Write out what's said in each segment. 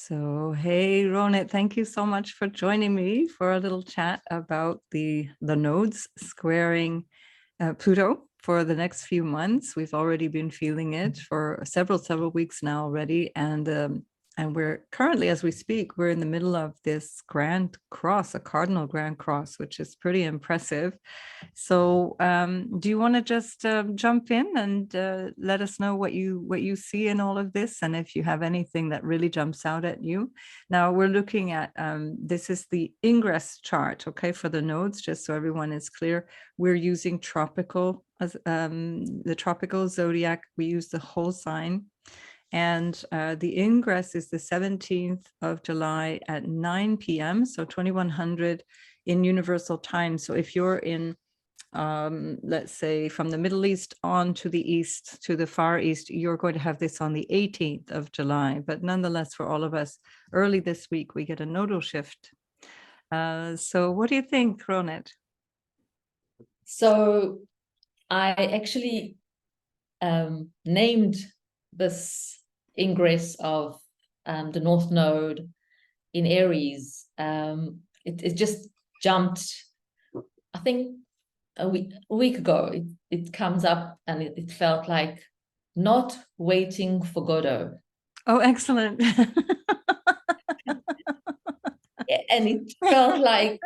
So, hey, Ronit, thank you so much for joining me for a little chat about the nodes squaring Pluto for the next few months. We've already been feeling it for several weeks now already, and we're currently, as we speak, we're in the middle of this grand cross, a cardinal grand cross, which is pretty impressive. So, do you want to just jump in and let us know what you see in all of this, and if you have anything that really jumps out at you? Now we're looking at this is the ingress chart, okay, for the nodes, just so everyone is clear. We're using tropical as the tropical zodiac. We use the whole sign. And the ingress is the 17th of July at 9 p.m., so 2100 in universal time. So if you're in, let's say, from the Middle East on to the east, to the Far East, you're going to have this on the 18th of July. But nonetheless, for all of us, early this week, we get a nodal shift. So what do you think, Ronit? So I actually named this ingress of the North Node in Aries. It just jumped, I think, a week ago. It comes up, and it felt like not waiting for Godot. Oh, excellent. And it felt like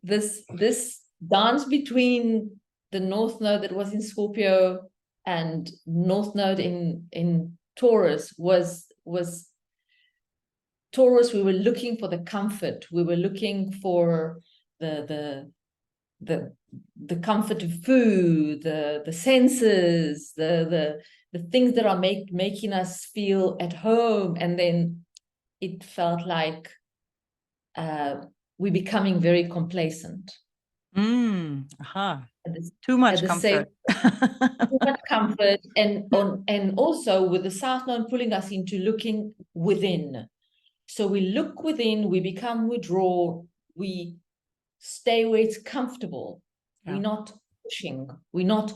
this dance between the North Node that was in Scorpio and North Node in Taurus was Taurus. We were looking for the comfort. We were looking for the comfort of food, the senses, the things that are making us feel at home. And then it felt like we're becoming very complacent. Too much comfort. Too much comfort, and also with the South Node pulling us into looking within. So we look within, we become withdraw, we stay where it's comfortable. Yeah. We're not pushing, we're not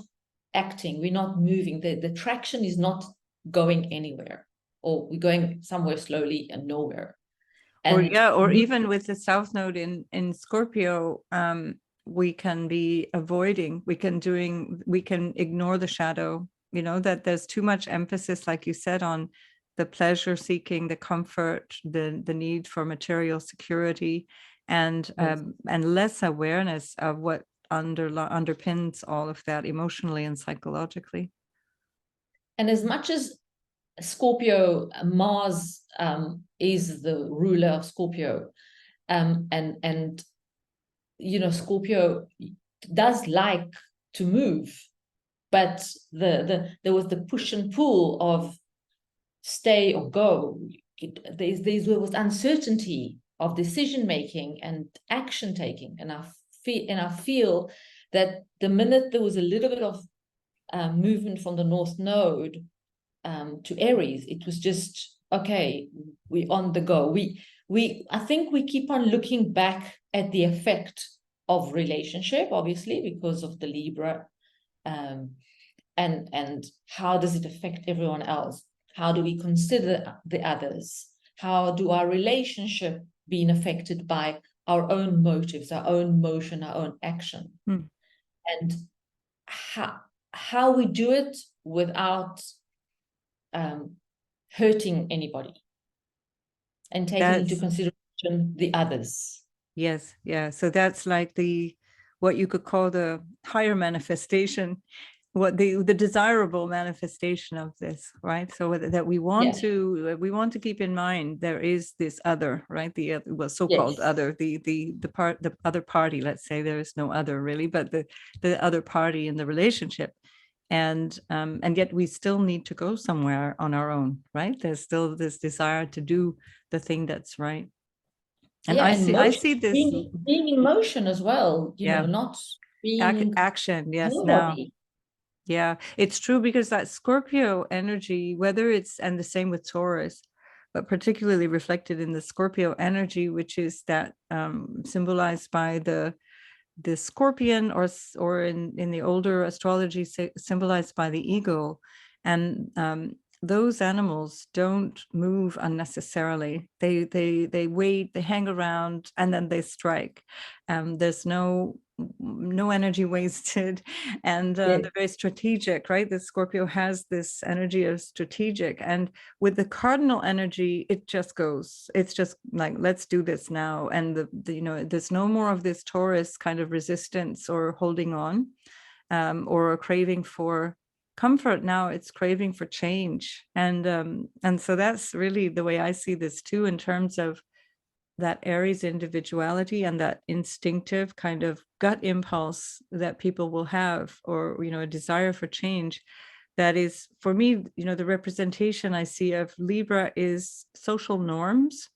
acting, we're not moving. The traction is not going anywhere, or we're going somewhere slowly and nowhere. Or even with the South Node in Scorpio, we can be avoiding, we can ignore the shadow, that there's too much emphasis, like you said, on the pleasure seeking, the comfort, the need for material security, and less awareness of what underpins all of that emotionally and psychologically. And as much as Scorpio, Mars is the ruler of Scorpio, and Scorpio does like to move, but there was the push and pull of stay or go. There was uncertainty of decision making and action taking, and I feel that the minute there was a little bit of movement from the North Node to Aries, it was just, okay, we're on the go. I think we keep on looking back at the effect of relationship, obviously, because of the Libra, and how does it affect everyone else? How do we consider the others? How do our relationship being affected by our own motives, our own motion, our own action? And how we do it without hurting anybody, and taking into consideration the others. Yes, yeah. So that's like what you could call the higher manifestation, what the desirable manifestation of this, right? So that we want to keep in mind there is this other, right? The so-called other, the other party. Let's say there is no other really, but the other party in the relationship. And yet we still need to go somewhere on our own, right? There's still this desire to do the thing that's right. And I see this being in motion as well, not being action. Yes, nobody. Now. Yeah, it's true, because that Scorpio energy, whether it's, and the same with Taurus, but particularly reflected in the Scorpio energy, which is that symbolized by the scorpion, or in the older astrology symbolized by the eagle, and those animals don't move unnecessarily. They wait, they hang around, and then they strike. There's no energy wasted, and Yes. they're very strategic, right? The Scorpio has this energy of strategic, and with the cardinal energy, it just goes. It's just like, let's do this now. And there's no more of this Taurus kind of resistance or holding on, or a craving for comfort. Now it's craving for change, and so that's really the way I see this too, in terms of that Aries individuality and that instinctive kind of gut impulse that people will have, or a desire for change. That is, for me, the representation I see of Libra is social norms.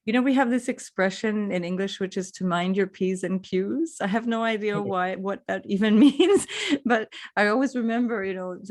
We have this expression in English, which is to mind your P's and Q's. I have no idea what that even means, but I always remember,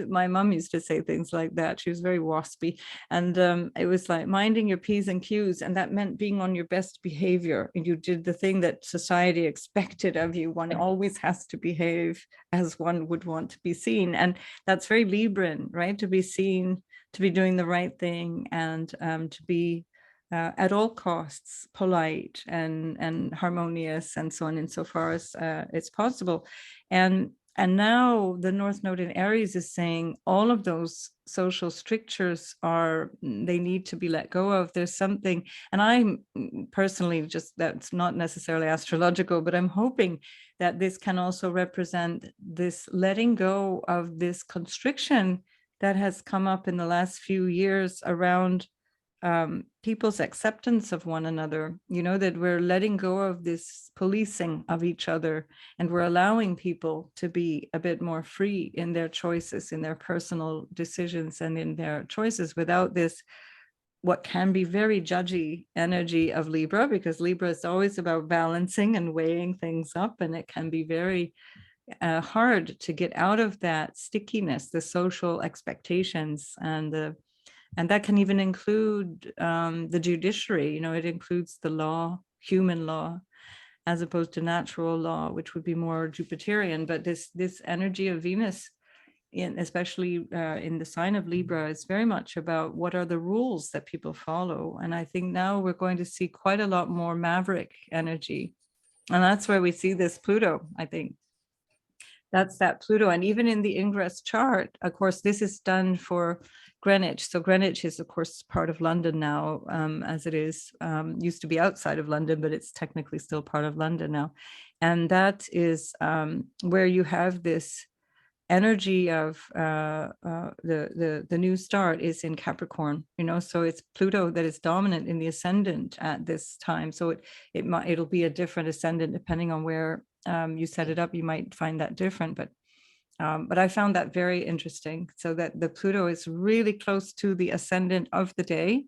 my mom used to say things like that. She was very waspy. And it was like minding your P's and Q's. And that meant being on your best behavior. And you did the thing that society expected of you. One always has to behave as one would want to be seen. And that's very Libran, right? To be seen, to be doing the right thing, and to be at all costs polite and harmonious, and so on, insofar as it's possible. And now the North Node in Aries is saying all of those social strictures they need to be let go of. There's something, and I'm personally, just, that's not necessarily astrological, but I'm hoping that this can also represent this letting go of this constriction that has come up in the last few years around people's acceptance of one another, that we're letting go of this policing of each other, and we're allowing people to be a bit more free in their choices, in their personal decisions, and in their choices, without this, what can be very judgy energy of Libra, because Libra is always about balancing and weighing things up, and it can be very hard to get out of that stickiness, the social expectations, and that can even include the judiciary. It includes the law, human law, as opposed to natural law, which would be more Jupiterian. But this energy of Venus, especially in the sign of Libra, is very much about what are the rules that people follow. And I think now we're going to see quite a lot more maverick energy. And that's where we see this Pluto, I think. That's that Pluto. And even in the ingress chart, of course, this is done for Greenwich. So Greenwich is, of course, part of London now, as it is, used to be outside of London, but it's technically still part of London now. And that is where you have this energy of the new start is in Capricorn, so it's Pluto that is dominant in the ascendant at this time. So it'll be a different ascendant depending on where you set it up. You might find that different, but I found that very interesting. So that the Pluto is really close to the ascendant of the day.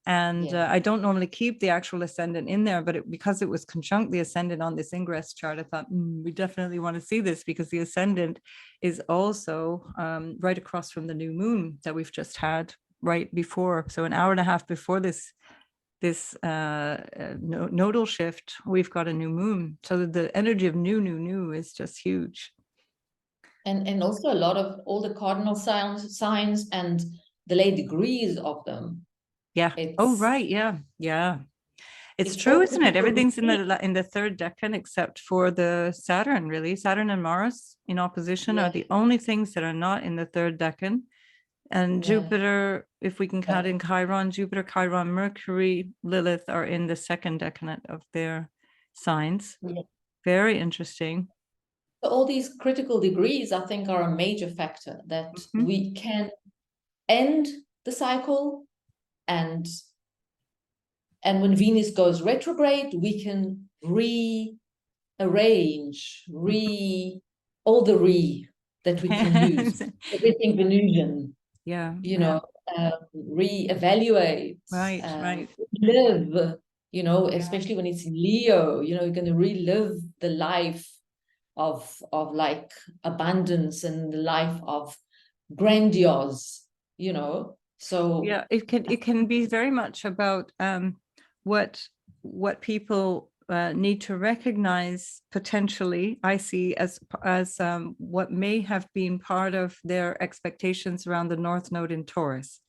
And I don't normally keep the actual ascendant in there, but because it was conjunct the ascendant on this ingress chart, I thought we definitely want to see this, because the ascendant is also right across from the new moon that we've just had right before. So an hour and a half before this nodal shift, we've got a new moon. So the energy of new is just huge. And also a lot of all the cardinal signs and the late degrees of them. Yeah. Oh, right. Yeah. It's true, isn't it? Everything's in the third decan except for the Saturn, really. Saturn and Mars in opposition are the only things that are not in the third decan. And Jupiter, if we can count in Chiron, Jupiter, Chiron, Mercury, Lilith are in the second decanate of their signs. Very interesting. So all these critical degrees, I think, are a major factor that we can end the cycle, and when Venus goes retrograde, we can rearrange all the that we can use. Everything Venusian. Reevaluate. Right. Live, especially when it's in Leo, you're going to relive the life of like abundance and the life of grandiose, So it can be very much about what people need to recognize potentially, I see as what may have been part of their expectations around the North Node in Taurus.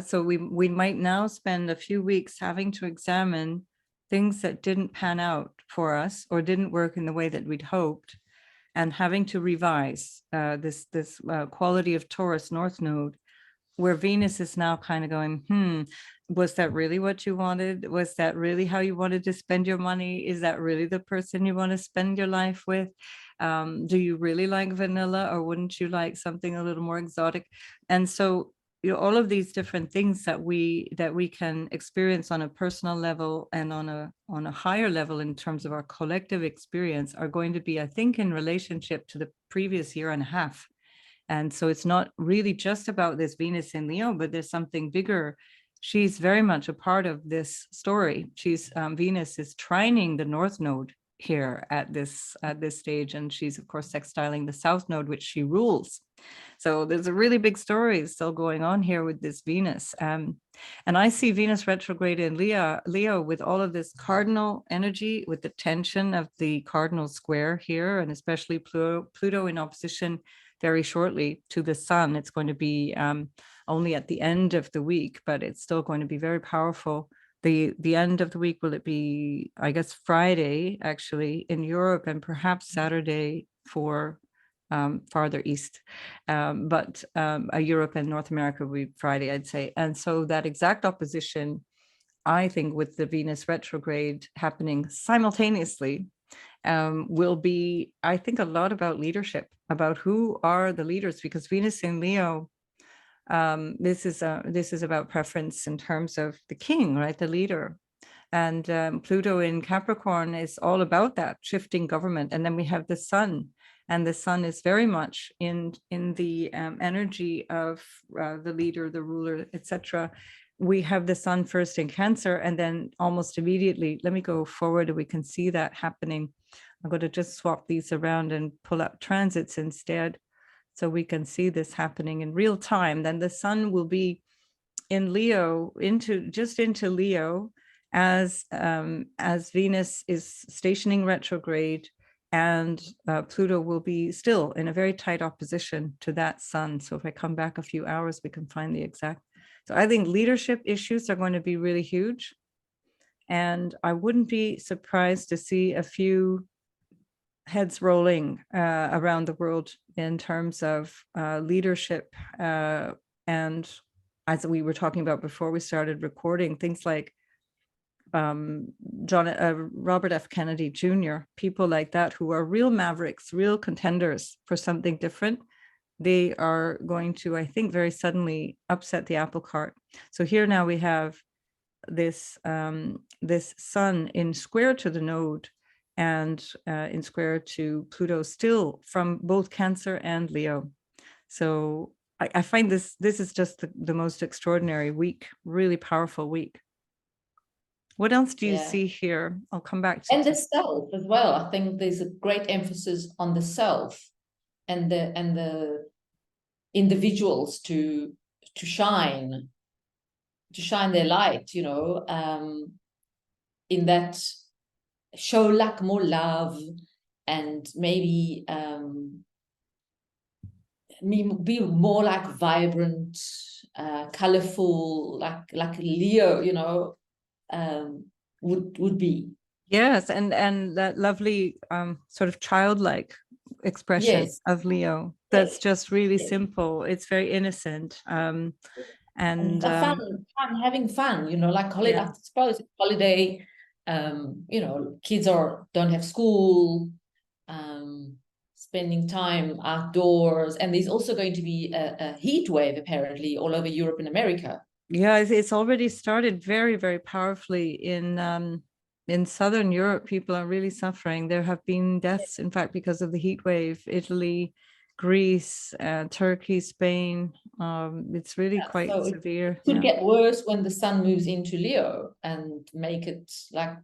So we might now spend a few weeks having to examine things that didn't pan out for us or didn't work in the way that we'd hoped, and having to revise this quality of Taurus North Node, where Venus is now kind of going, was that really what you wanted? Was that really how you wanted to spend your money? Is that really the person you want to spend your life with? Do you really like vanilla, or wouldn't you like something a little more exotic? And so, all of these different things that we can experience on a personal level and on a higher level in terms of our collective experience are going to be, I think, in relationship to the previous year and a half. And so it's not really just about this Venus in Leo, but there's something bigger. She's very much a part of this story. Venus is trining the North Node here at this stage, and she's of course sextiling the South Node, which she rules. So there's a really big story still going on here with this Venus. And I see Venus retrograde in Leo with all of this cardinal energy, with the tension of the cardinal square here, and especially Pluto in opposition very shortly to the sun. It's going to be only at the end of the week, but it's still going to be very powerful. The end of the week, will it be, I guess, Friday actually in Europe, and perhaps Saturday for farther east, but Europe and North America will be Friday, I'd say. And so that exact opposition, I think, with the Venus retrograde happening simultaneously, will be, I think, a lot about leadership, about who are the leaders, because Venus in Leo, this is about preference in terms of the king, right, the leader. And Pluto in Capricorn is all about that shifting government. And then we have the sun, and the sun is very much in the energy of the leader, the ruler, etc. We have the sun first in Cancer, and then almost immediately, let me go forward and we can see that happening. I'm going to just swap these around and pull up transits instead, so we can see this happening in real time. Then the sun will be in Leo, into Leo, as Venus is stationing retrograde, and Pluto will be still in a very tight opposition to that sun. So if I come back a few hours, we can find the exact. So I think leadership issues are going to be really huge. And I wouldn't be surprised to see a few heads rolling around the world in terms of leadership. And as we were talking about before we started recording, things like Robert F. Kennedy Jr., people like that who are real mavericks, real contenders for something different, they are going to, I think, very suddenly upset the apple cart. So here now we have this sun in square to the node, and in square to Pluto, still from both Cancer and Leo. So I find this is just the most extraordinary week, really powerful week. What else do you see here? I'll come back to the self as well. I think there's a great emphasis on the self and the individuals to shine their light, in that show like more love, and maybe be more like vibrant, colorful, like Leo, would be. Yes, and that lovely sort of childlike expression of Leo. That's just really simple. It's very innocent. And fun, having fun, like holiday. I suppose holiday. Kids don't have school, spending time outdoors, and there's also going to be a heat wave apparently all over Europe and America. Yeah, it's already started very, very powerfully in Southern Europe. People are really suffering. There have been deaths, in fact, because of the heat wave. Italy, Greece, Turkey, Spain. It's really quite severe. It could get worse when the sun moves into Leo and make it like.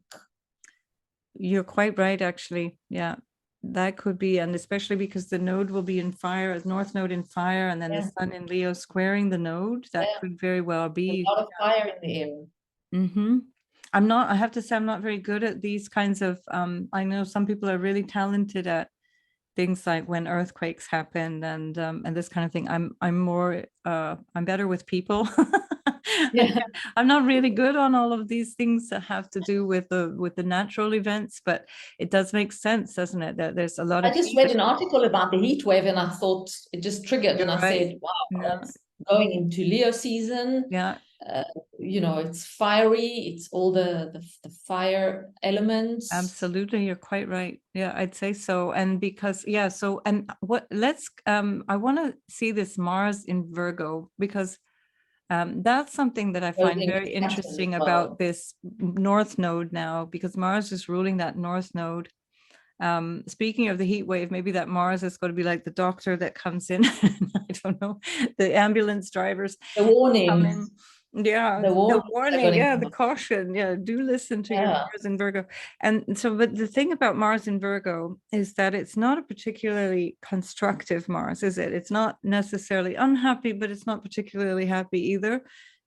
You're quite right, actually. Yeah, that could be, and especially because the node will be in fire, North Node in fire, and then the sun in Leo squaring the node. That could very well be a lot of fire in the air. Mm-hmm. I have to say, I'm not very good at these kinds of, I know some people are really talented at things like when earthquakes happen and this kind of thing. I'm better with people. Yeah. I'm not really good on all of these things that have to do with the natural events, but it does make sense, doesn't it? That there's a lot I of just heat. read an article about the heat wave and I thought it just triggered, You're and I right. said, wow, Yeah. it's going into Leo season. Yeah. It's fiery, it's all the fire elements. Absolutely, you're quite right. Yeah, I'd say so. And because, yeah, so and what let's I want to see this Mars in Virgo because that's something that I find Clothing very pattern as interesting well. about this North Node now, because Mars is ruling that North Node. Speaking of the heat wave, maybe that Mars is going to be like the doctor that comes in. I don't know, the ambulance drivers The come warnings, in. Yeah, the the warnings are warning, going to yeah, come the up. caution. Yeah, do listen to your Yeah, Mars in Virgo. And so, but the thing about Mars in Virgo is that it's not a particularly constructive Mars, is it? It's not necessarily unhappy, but it's not particularly happy either.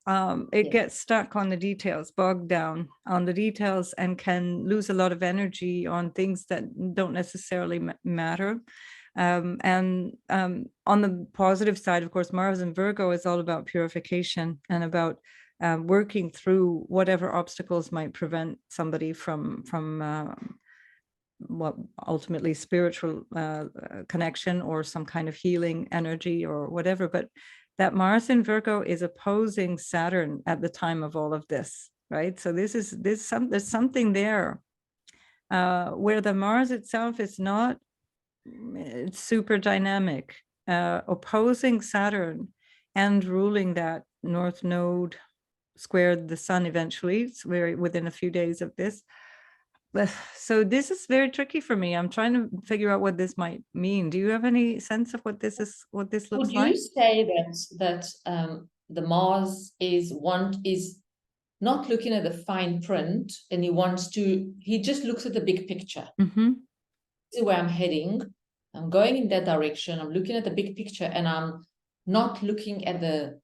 It yeah. gets stuck on the details, bogged down on the details, and can lose a lot of energy on things that don't necessarily matter. And on the positive side, of course, Mars in Virgo is all about purification and about working through whatever obstacles might prevent somebody from what ultimately spiritual connection or some kind of healing energy or whatever. But that Mars in Virgo is opposing Saturn at the time of all of this, right? So there's something there where the Mars itself is not it's super dynamic, opposing Saturn and ruling that North Node squared the sun eventually. It's very within a few days of this. So this is very tricky for me. I'm trying to figure out what this might mean. Do you have any sense of what this is, what this looks Would like? you say that the Mars is not looking at the fine print, and he just looks at the big picture. Mm-hmm. This is where I'm heading. I'm going in that direction. I'm looking at the big picture, and I'm not looking at the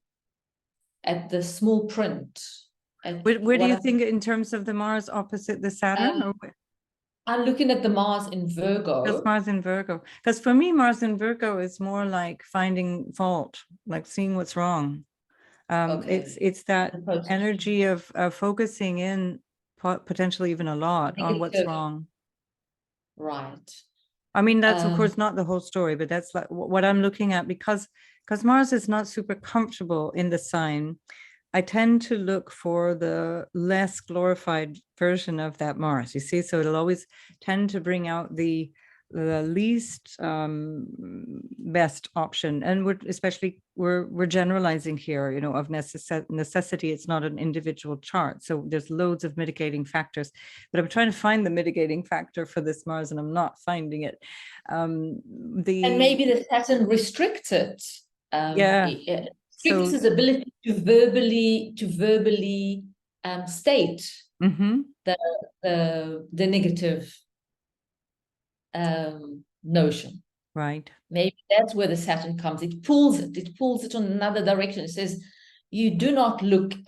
small print. Where do you think in terms of the Mars opposite the Saturn? Or I'm looking at the Mars in just Virgo. Mars in Virgo? Because for me, Mars in Virgo is more like finding fault, like seeing what's wrong. Okay. It's that Opposed to energy of focusing in potentially even a lot on what's negative, wrong. right. I mean, that's of course not the whole story, but that's like what I'm looking at because Mars is not super comfortable in the sign. I tend to look for the less glorified version of that Mars, you see, so it'll always tend to bring out the least best option. And we're generalizing here, you know, of necessity. It's not an individual chart, so there's loads of mitigating factors, but I'm trying to find the mitigating factor for this Mars and I'm not finding it. And maybe the Saturn restricts it. Yeah, Restricts so his ability to verbally state mm-hmm. the negative notion. Right. Maybe that's where the Saturn comes. It pulls it on another direction. It says, you do not incite.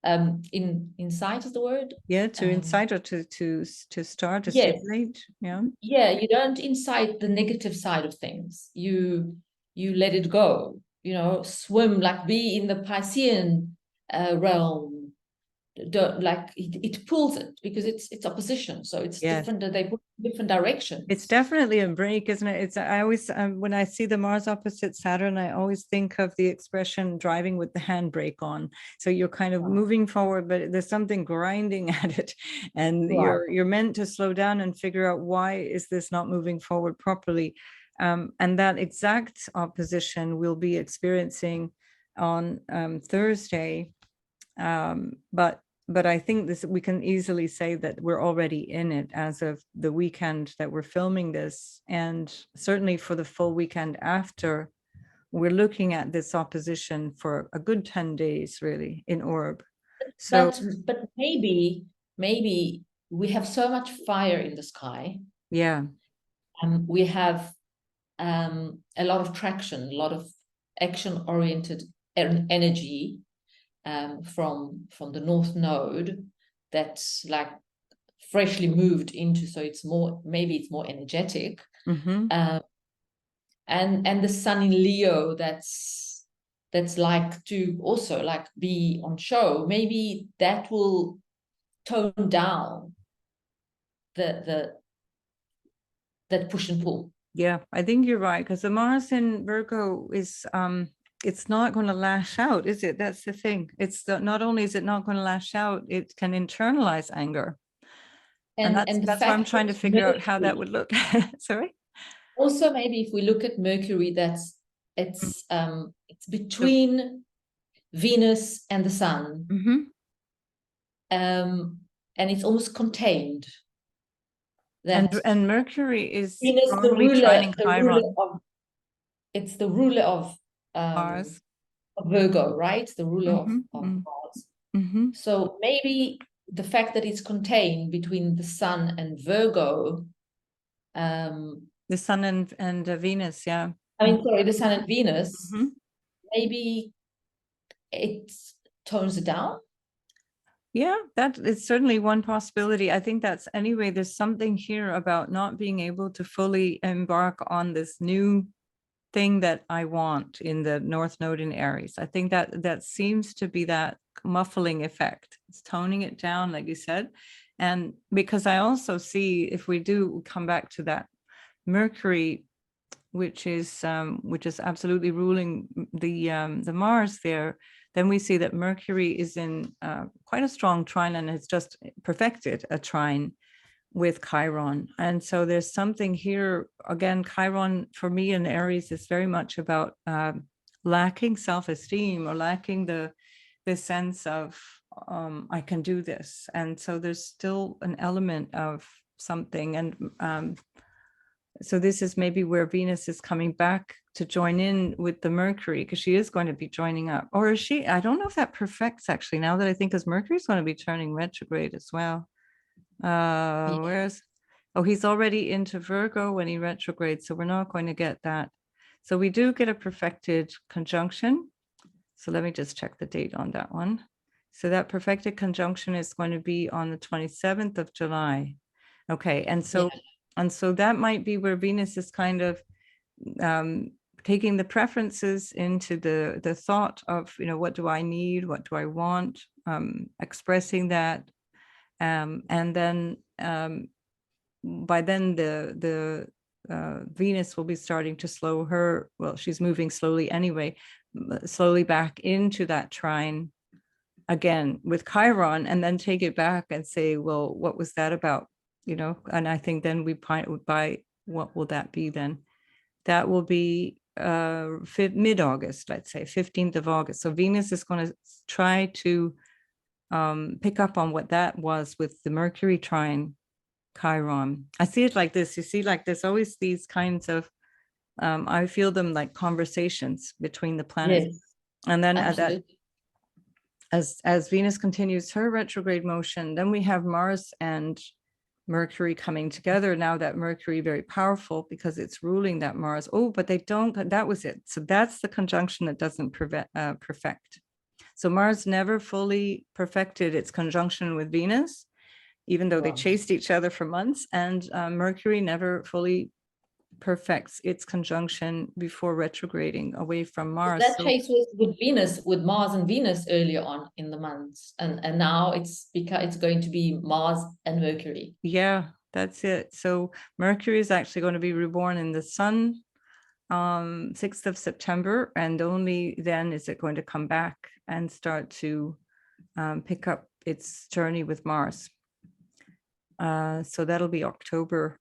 Insight is the word. Yeah, to incite or to start to Yes. stimulate. Yeah. Yeah, you don't incite the negative side of things. You let it go. Swim, like be in the Piscean realm. Don't, like it pulls it because it's opposition, so it's Yes. different. They put different directions. It's definitely a break, isn't it? It's I always when I see the Mars opposite Saturn, I always think of the expression driving with the handbrake on. So you're kind of moving forward, but there's something grinding at it, and Right. you're meant to slow down and figure out why is this not moving forward properly. And that exact opposition we'll be experiencing on Thursday. But I think we can easily say that we're already in it as of the weekend that we're filming this, and certainly for the full weekend after, we're looking at this opposition for a good 10 days really in orb. So but maybe we have so much fire in the sky. yeah, We have a lot of traction, a lot of action-oriented energy. from the North Node that's like freshly moved into, so it's more, maybe it's more energetic. Mm-hmm. And the Sun in Leo that's like to also like be on show. Maybe that will tone down that push and pull. Yeah, I think you're right, because the Mars in Virgo is it's not going to lash out, is it? That's the thing. Not only is it not going to lash out, it can internalize anger. And And the that's why I'm fact trying to that figure out how that Mercury, would look. Sorry. also maybe if we look at Mercury, it's So, between Venus and the Sun. mhm. And it's almost contained. And That Mercury is Venus, strongly trining the ruler Chiron, of, it's the ruler Mars. of Virgo, right? The ruler of Mm-hmm. Mars. Mm-hmm. So maybe the fact that it's contained between the Sun and Virgo, The Sun and Venus, yeah. I mean, sorry, the Sun and Venus, Mm-hmm. maybe it tones it down. Yeah, that is certainly one possibility. I think that's anyway, there's something here about not being able to fully embark on this new thing that I want in the North Node in Aries. I think that seems to be that muffling effect. It's toning it down, like you said. And because I also see, if we do come back to that Mercury, which is absolutely ruling the Mars there, then we see that Mercury is in quite a strong trine and has just perfected a trine with Chiron. And so there's something here, again, Chiron for me in Aries is very much about lacking self-esteem or lacking the sense of I can do this. And so there's still an element of something. And so this is maybe where Venus is coming back to join in with the Mercury, because she is going to be joining up. Or is she? I don't know if that perfects actually, now that I think, because Mercury is going to be turning retrograde as well. Where's, oh, he's already into Virgo when he retrogrades, so we're not going to get that. So we do get a perfected conjunction. So let me just check the date on that one. So that perfected conjunction is going to be on the 27th of July. Okay, and so that might be where Venus is kind of taking the preferences into the thought of, what do I need, what do I want, expressing that, and then by then the Venus will be starting to slow her, well, she's moving slowly anyway, slowly back into that trine again with Chiron, and then take it back and say, well, what was that about? And I think then we by what will that be then? That will be mid-August, let's say 15th of August. So Venus is going to try to pick up on what that was with the Mercury trine Chiron. I see it like this. You see, like there's always these kinds of I feel them like conversations between the planets. Yes, And then absolutely. as Venus continues her retrograde motion, then we have Mars and Mercury coming together. Now that Mercury very powerful because it's ruling that Mars. Oh, but they don't, that was it. So that's the conjunction that doesn't perfect. So Mars never fully perfected its conjunction with Venus, even though they chased each other for months, and Mercury never fully perfects its conjunction before retrograding away from Mars. That chase was with Venus, with Mars and Venus earlier on in the months, and now it's going to be Mars and Mercury. Yeah, that's it. So Mercury is actually going to be reborn in the Sun 6th of September, and only then is it going to come back and start to pick up its journey with Mars. So that'll be October,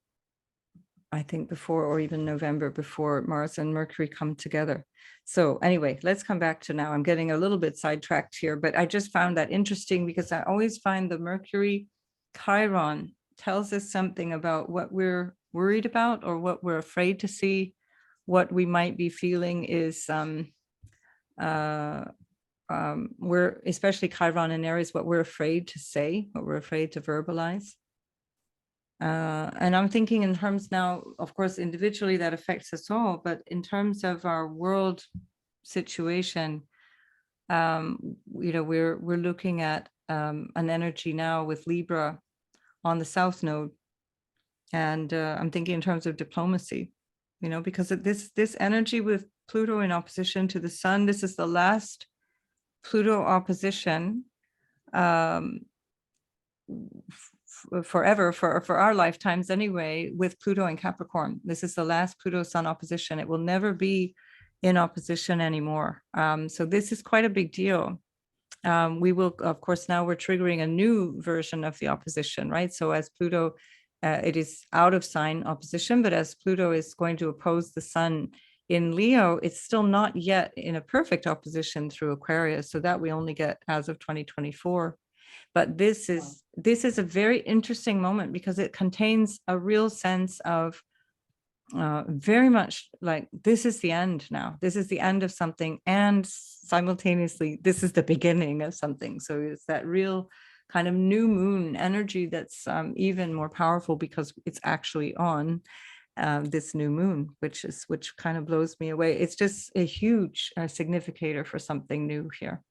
I think, before, or even November, before Mars and Mercury come together. So anyway, let's come back to now. I'm getting a little bit sidetracked here, but I just found that interesting because I always find the Mercury Chiron tells us something about what we're worried about or what we're afraid to see. What we might be feeling is we're, especially Chiron and Aries, what we're afraid to say, what we're afraid to verbalize. And I'm thinking in terms now, of course, individually that affects us all, but in terms of our world situation, We're looking at an energy now with Libra on the South Node, and I'm thinking in terms of diplomacy, because of this energy with Pluto in opposition to the Sun. This is the last Pluto opposition forever, for our lifetimes anyway, with Pluto in Capricorn. This is the last Pluto Sun opposition. It will never be in opposition anymore. So this is quite a big deal. We will, of course, now we're triggering a new version of the opposition, right? So as Pluto, it is out of sign opposition, but as Pluto is going to oppose the Sun in Leo, it's still not yet in a perfect opposition through Aquarius. So that we only get as of 2024. But this is a very interesting moment because it contains a real sense of very much like, this is the end now. This is the end of something, and simultaneously, this is the beginning of something. So it's that real kind of new moon energy that's even more powerful because it's actually on this new moon, which kind of blows me away. It's just a huge significator for something new here.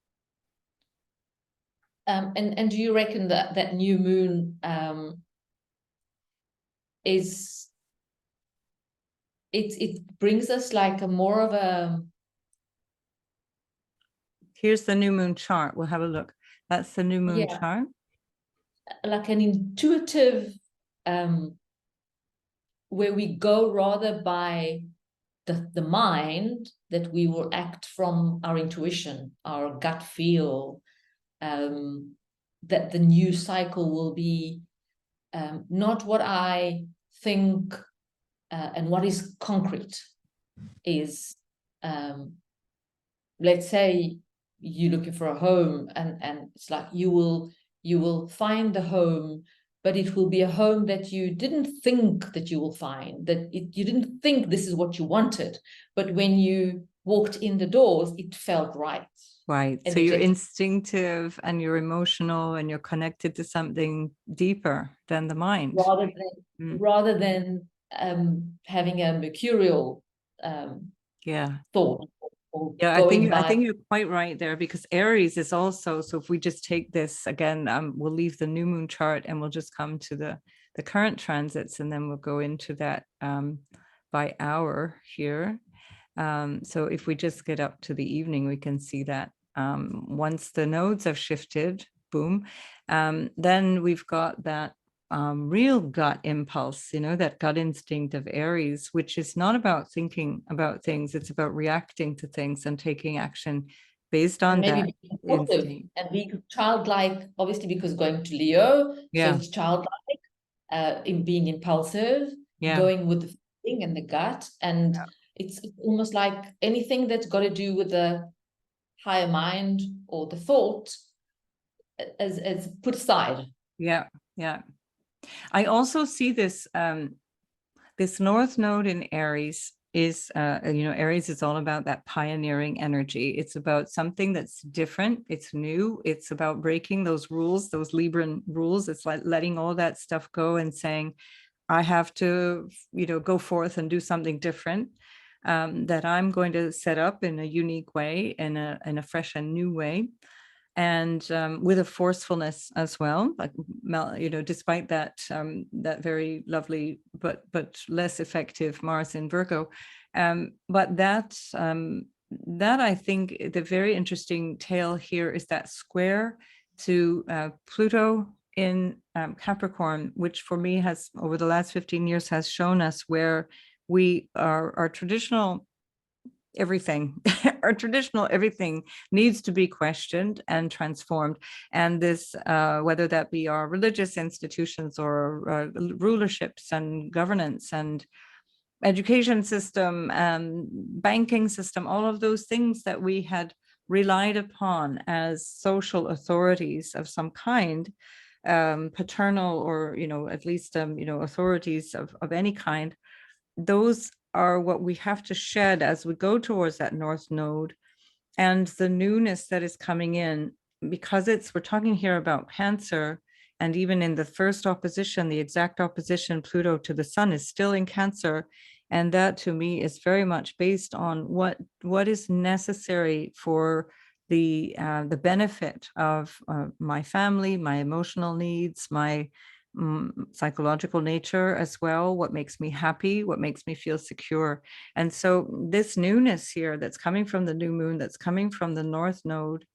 And do you reckon that that new moon is it brings us like a more of a, here's the new moon chart. We'll have a look. That's the new moon chart. Like an intuitive where we go rather by the mind, that we will act from our intuition, our gut feel, that the new cycle will be not what I think and what is concrete is, let's say you're looking for a home, and it's like you will find the home, but it will be a home that you didn't think that you will find, you didn't think this is what you wanted, but when you walked in the doors, it felt right. Right. So you're instinctive and you're emotional and you're connected to something deeper than the mind. Rather than having a mercurial thought. Yeah, I think you're quite right there, because Aries is also, so if we just take this again, we'll leave the new moon chart and we'll just come to the current transits, and then we'll go into that by hour here. So if we just get up to the evening, we can see that once the nodes have shifted, boom, then we've got that real gut impulse, that gut instinct of Aries, which is not about thinking about things, it's about reacting to things and taking action based on that instinct. And being childlike, obviously, because going to Leo, so it's childlike, in being impulsive, going with the feeling and the gut, and it's almost like anything that's got to do with the higher mind or the thought as put aside. Yeah. I also see this this North Node in Aries is, Aries is all about that pioneering energy. It's about something that's different. It's new. It's about breaking those rules, those Libran rules. It's like letting all that stuff go and saying, I have to, go forth and do something different, that I'm going to set up in a unique way, in a fresh and new way. And with a forcefulness as well, like, despite that that very lovely but less effective Mars in Virgo, but that I think the very interesting tale here is that square to Pluto in Capricorn, which for me has, over the last 15 years, has shown us where we are, our traditional everything our traditional everything needs to be questioned and transformed. And this, whether that be our religious institutions or rulerships and governance and education system and banking system, all of those things that we had relied upon as social authorities of some kind, paternal or, at least, authorities of any kind, those are what we have to shed as we go towards that North Node and the newness that is coming in, because we're talking here about Cancer, and even in the first opposition, the exact opposition, Pluto to the Sun, is still in Cancer. And that to me is very much based on what is necessary for the benefit of my family, my emotional needs, my psychological nature as well, what makes me happy, what makes me feel secure. And so this newness here that's coming from the new moon, that's coming from the North Node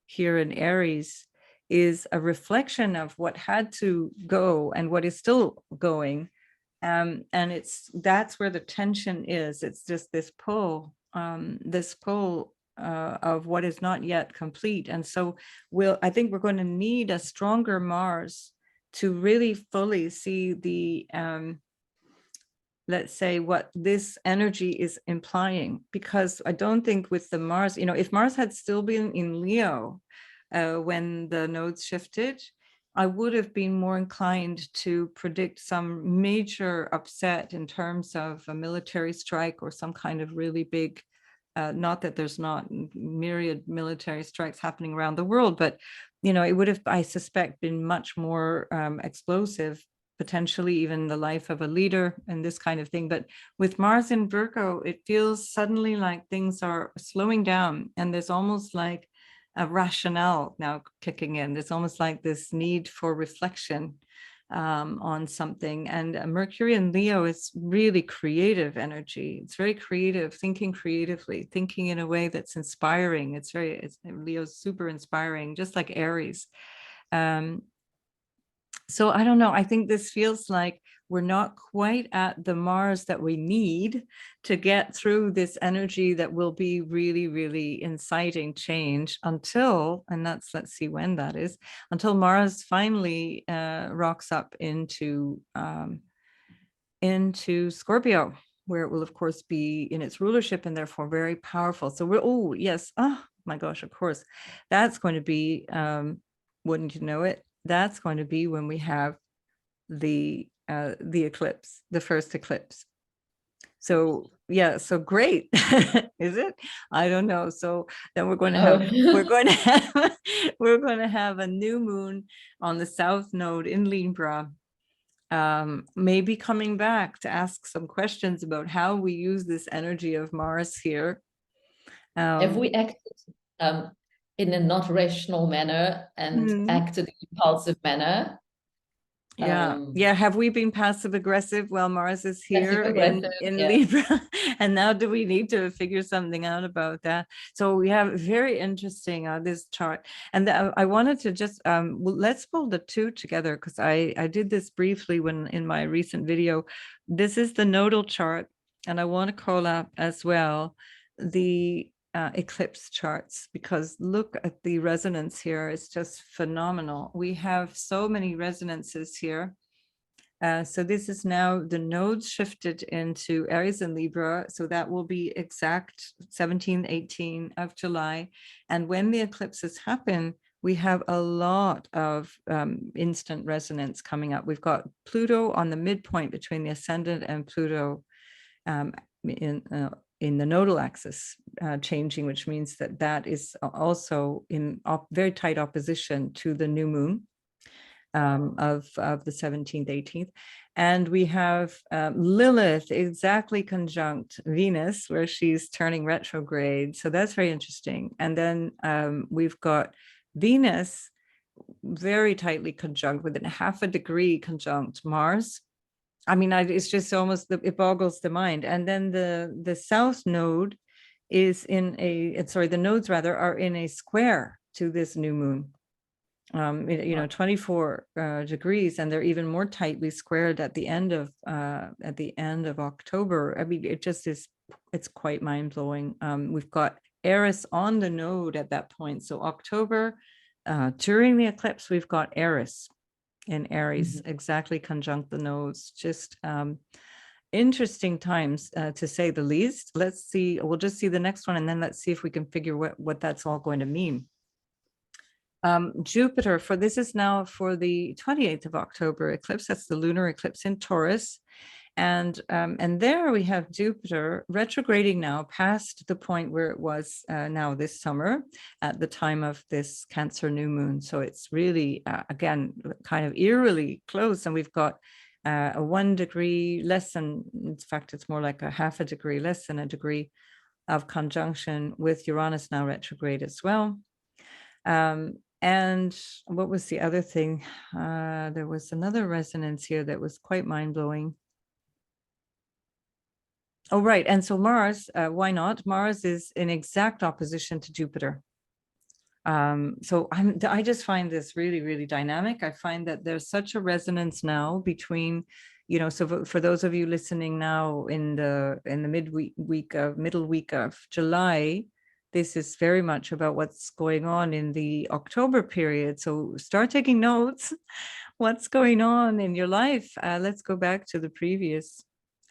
here in Aries, is a reflection of what had to go and what is still going. And that's where the tension is. It's just this pull of what is not yet complete. And so I think we're going to need a stronger Mars to really fully see the let's say what this energy is implying, because I don't think with the Mars, if Mars had still been in Leo when the nodes shifted, I would have been more inclined to predict some major upset in terms of a military strike or some kind of really big, not that there's not myriad military strikes happening around the world, but it would have, I suspect, been much more explosive, potentially even the life of a leader and this kind of thing. But with Mars in Virgo, it feels suddenly like things are slowing down, and there's almost like a rationale now kicking in. There's almost like this need for reflection on something. And Mercury in Leo is really creative energy. It's very creative, thinking creatively, thinking in a way that's inspiring. Leo's super inspiring, just like Aries. So I don't know. I think this feels like we're not quite at the Mars that we need to get through this energy that will be really, really inciting change until, and let's see when that is, until Mars finally rocks up into Scorpio, where it will, of course, be in its rulership and therefore very powerful. So oh my gosh, of course, that's going to be, wouldn't you know it, that's going to be when we have the eclipse, the first eclipse. So yeah, so great. Is it? I don't know. So then we're going to have we're going to have a new moon on the South Node in Libra, maybe coming back to ask some questions about how we use this energy of Mars here. Have we acted in a not rational manner and acted in impulsive manner? Yeah. Have we been passive aggressive while Mars is here in Libra? And now do we need to figure something out about that? So we have very interesting this chart, and I wanted to just let's pull the two together, because I did this briefly when in my recent video. This is the nodal chart, and I want to call up as well the eclipse charts, because look at the resonance here. It's just phenomenal. We have so many resonances here. So this is now the nodes shifted into Aries and Libra. So that will be exact 17, 18 of July. And when the eclipses happen, we have a lot of instant resonance coming up. We've got Pluto on the midpoint between the ascendant and Pluto in the nodal axis changing, which means that is also in very tight opposition to the new moon of the 17th, 18th. And we have Lilith exactly conjunct Venus, where she's turning retrograde. So that's very interesting. And then we've got Venus very tightly conjunct, within half a degree conjunct Mars. I mean, it's just almost, it boggles the mind. And then the South Node is the nodes rather are in a square to this new moon. 24 degrees, and they're even more tightly squared at the end of October. I mean, it's quite mind-blowing. We've got Eris on the node at that point. So October, during the eclipse, we've got Eris in Aries, exactly conjunct the nodes. Just interesting times, to say the least. Let's see, we'll just see the next one, and then let's see if we can figure what that's all going to mean. Jupiter, this is now for the 28th of October eclipse. That's the lunar eclipse in Taurus. And there we have Jupiter retrograding now past the point where it was now this summer at the time of this Cancer new moon. So it's really, again, kind of eerily close. And we've got a 1 degree less than, in fact, it's more like a half a degree less than a degree of conjunction with Uranus now retrograde as well. And what was the other thing? There was another resonance here that was quite mind-blowing. Oh, right. And so Mars, why not? Mars is in exact opposition to Jupiter. So I just find this really, really dynamic. I find that there's such a resonance now between, so for those of you listening now in the middle week of July, this is very much about what's going on in the October period. So start taking notes. What's going on in your life? Let's go back to the previous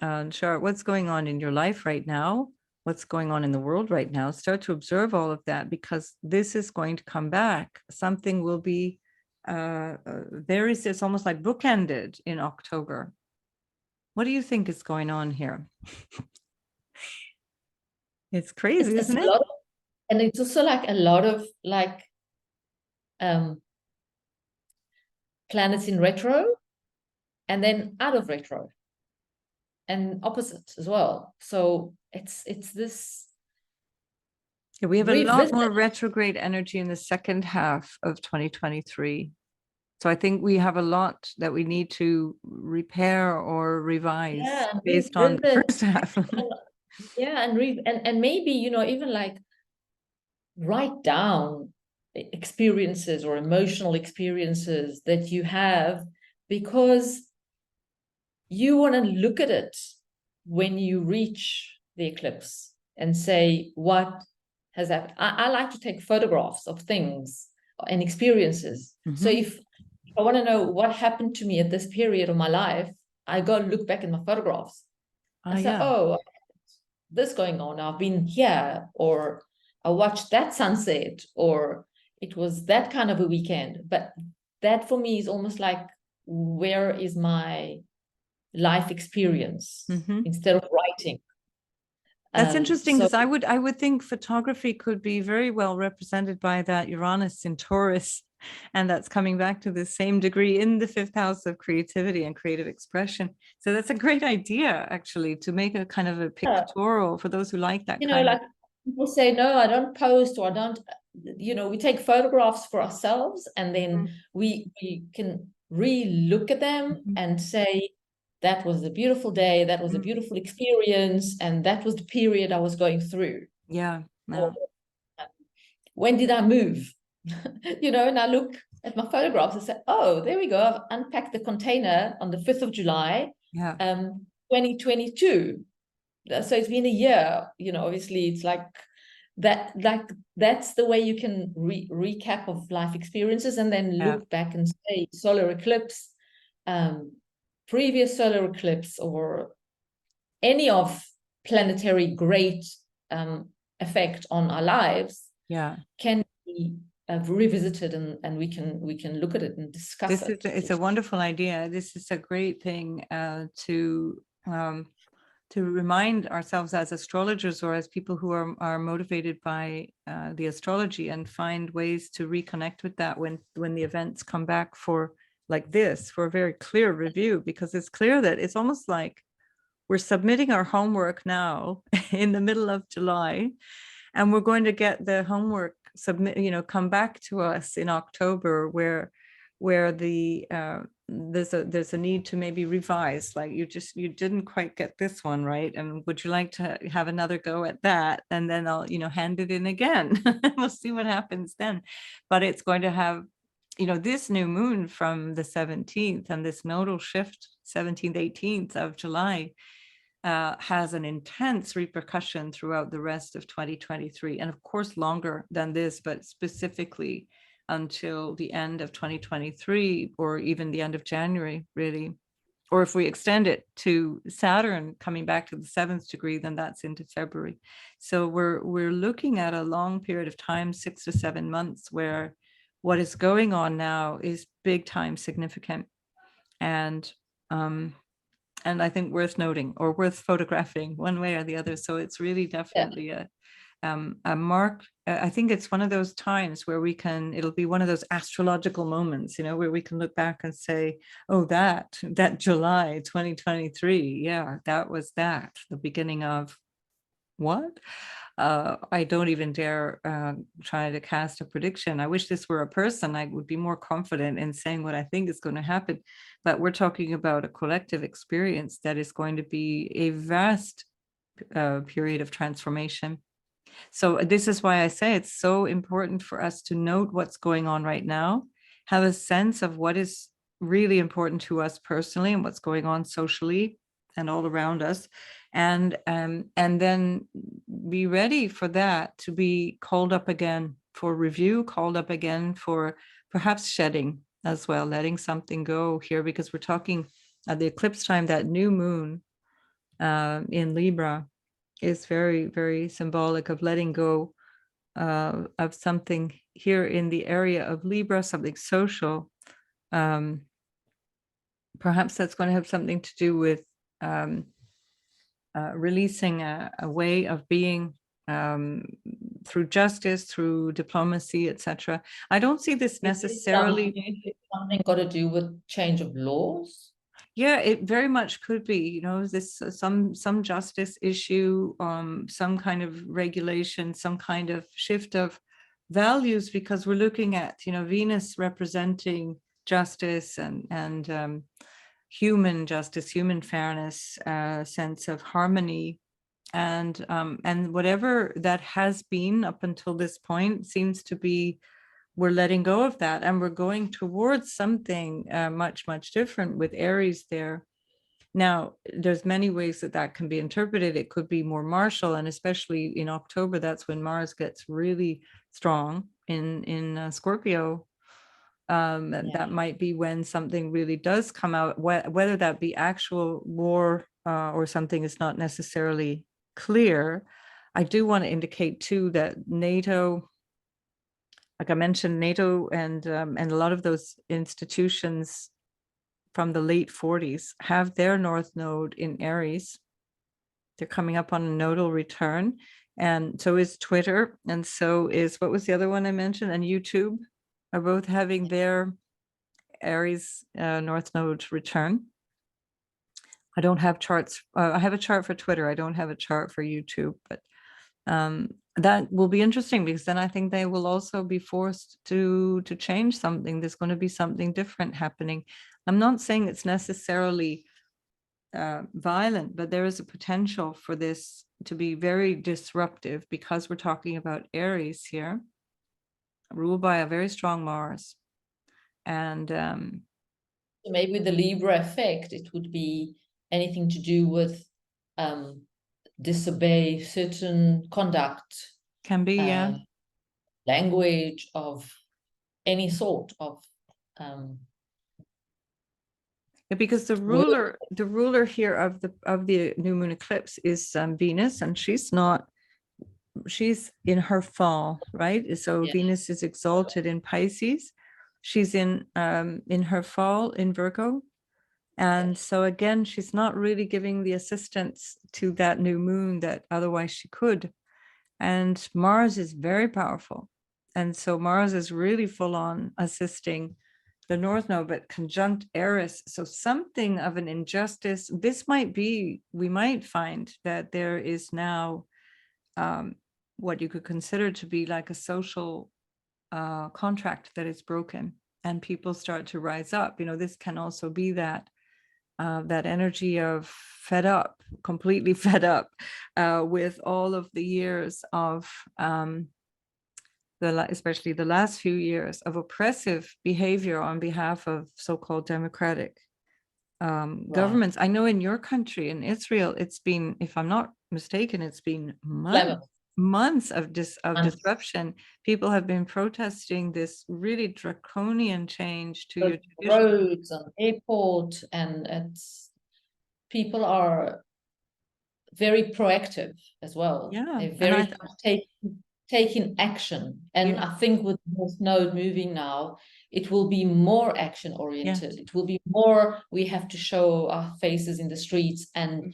chart. What's going on in your life right now? What's going on in the world right now? Start to observe all of that, because this is going to come back. Something will be it's almost like bookended in October. What do you think is going on here? It's crazy, isn't it? And it's also like a lot of like planets in retro and then out of retro and opposite as well. So it's this. Yeah, we have a lot more retrograde energy in the second half of 2023. So I think we have a lot that we need to repair or revise based on the first half. Yeah, and maybe, even like write down experiences or emotional experiences that you have, because you want to look at it when you reach the eclipse and say, what has happened? I like to take photographs of things and experiences. So if I want to know what happened to me at this period of my life, I go look back in my photographs. I say, oh, this going on, I've been here, or I watched that sunset, or it was that kind of a weekend. But that for me is almost like, where is my life experience instead of writing? That's interesting, because I would think photography could be very well represented by that Uranus in Taurus, and that's coming back to the same degree in the 5th house of creativity and creative expression. So that's a great idea, actually, to make a kind of a pictorial for those who like that. Like people say, no, I don't post, or I don't, we take photographs for ourselves, and then we can re-look at them and say, that was a beautiful day, that was a beautiful experience, and that was the period I was going through. Yeah. Or, when did I move? And I look at my photographs and say, oh, there we go. I've unpacked the container on the 5th of July, 2022. So it's been a year, obviously it's like that, that's the way you can recap of life experiences, and then look back and say solar eclipse, previous solar eclipse, or any of planetary great effect on our lives can be revisited, and we can look at it and discuss it. It's a wonderful idea. This is a great thing to remind ourselves as astrologers, or as people who are motivated by the astrology, and find ways to reconnect with that when the events come back for like this, for a very clear review, because it's clear that it's almost like we're submitting our homework now in the middle of July, and we're going to get the homework come back to us in October, where the there's a need to maybe revise, like you didn't quite get this one right, and would you like to have another go at that? And then I'll hand it in again. We'll see what happens then. But it's going to have this new moon from the 17th, and this nodal shift 17th 18th of July has an intense repercussion throughout the rest of 2023, and of course longer than this, but specifically until the end of 2023, or even the end of January, really. Or if we extend it to Saturn coming back to the 7th degree, then that's into February. So we're looking at a long period of time, 6 to 7 months, where what is going on now is big time significant, and I think worth noting, or worth photographing, one way or the other. So it's really definitely a mark. I think it's one of those times where it'll be one of those astrological moments, where we can look back and say, oh, that July 2023, yeah, that was the beginning of what? I don't even dare try to cast a prediction. I wish this were a person. I would be more confident in saying what I think is going to happen. But we're talking about a collective experience that is going to be a vast period of transformation. So this is why I say it's so important for us to note what's going on right now, have a sense of what is really important to us personally and what's going on socially and all around us, and then be ready for that to be called up again for review, called up again for perhaps shedding as well, letting something go here, because we're talking at the eclipse time, that new moon in Libra is very, very symbolic of letting go of something here in the area of Libra, something social. Perhaps that's going to have something to do with releasing a way of being through justice, through diplomacy, etc. I don't see this necessarily. Something got to do with change of laws? Yeah, it very much could be, you know, this some justice issue, some kind of regulation, some kind of shift of values, because we're looking at, you know, Venus representing justice and human justice, human fairness, sense of harmony, and whatever that has been up until this point seems to be, we're letting go of that and we're going towards something much, much different with Aries there. Now, there's many ways that that can be interpreted. It could be more martial, and especially in October, that's when Mars gets really strong in Scorpio. That might be when something really does come out, whether that be actual war or something is not necessarily clear. I do want to indicate too that NATO, like I mentioned, NATO and a lot of those institutions from the late 40s have their North Node in Aries. They're coming up on a nodal return. And so is Twitter. And so is, what was the other one I mentioned? And YouTube are both having their Aries North Node return. I don't have charts. I have a chart for Twitter. I don't have a chart for YouTube, but that will be interesting, because then I think they will also be forced to change something. There's going to be something different happening. I'm not saying it's necessarily violent, but there is a potential for this to be very disruptive, because we're talking about Aries here, ruled by a very strong Mars. And maybe the Libra effect, it would be anything to do with disobey certain conduct, can be, yeah, language of any sort of because the ruler here of the new moon eclipse is Venus, and she's in her fall, right? So yeah. Venus is exalted in Pisces. She's in her fall in Virgo. And so again, she's not really giving the assistance to that new moon that otherwise she could. And Mars is very powerful. And so Mars is really full on assisting the North Node, but conjunct Eris. So something of an injustice. This might be, we might find that there is now what you could consider to be like a social contract that is broken, and people start to rise up. You know, this can also be that energy of fed up, completely fed up with all of the years of especially the last few years of oppressive behavior on behalf of so-called democratic governments. I know in your country, in Israel, it's been, if I'm not mistaken, it's been months of disruption. People have been protesting this really draconian change to your roads and airport, and it's people are very proactive as well. Yeah, they're very taking action, and I think with North Node moving now, it will be more action oriented. It will be more, we have to show our faces in the streets and